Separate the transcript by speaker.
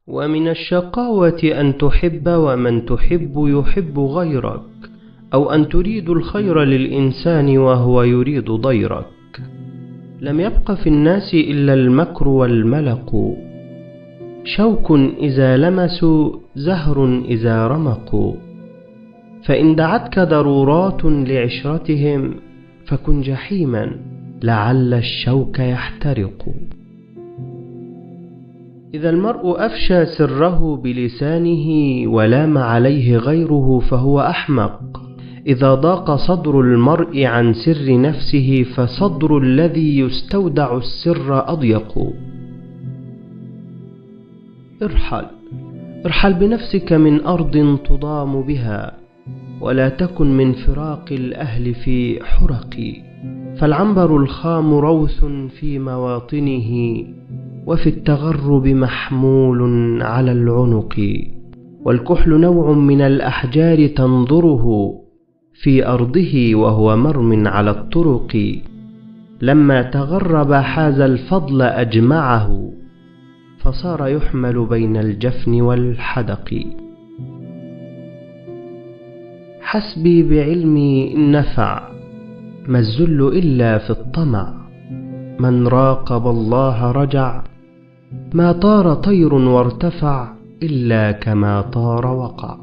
Speaker 1: ومن الشقاوة أن تحب ومن تحب يحب غيرك، أو أن تريد الخير للإنسان وهو يريد ضيرك. لم يبق في الناس إلا المكر والملق، شوك إذا لمسوا، زهر إذا رمقوا. فإن دعتك ضرورات لعشرتهم، فكن جحيما لعل الشوك يحترق. إذا المرء أفشى سره بلسانه ولام عليه غيره فهو أحمق. إذا ضاق صدر المرء عن سر نفسه، فصدر الذي يستودع السر أضيق. ارحل بنفسك من أرض تضام بها، ولا تكن من فراق الأهل في حرق. فالعنبر الخام روث في مواطنه، وفي التغرب محمول على العنق. والكحل نوع من الأحجار تنظره في أرضه وهو مرم على الطرق. لما تغرب حاز الفضل أجمعه، فصار يحمل بين الجفن والحدق. حسبي بعلمي إن نفع، ما الذل إلا في الطمع. من راقب الله رجع، ما طار طير وارتفع إلا كما طار وقع.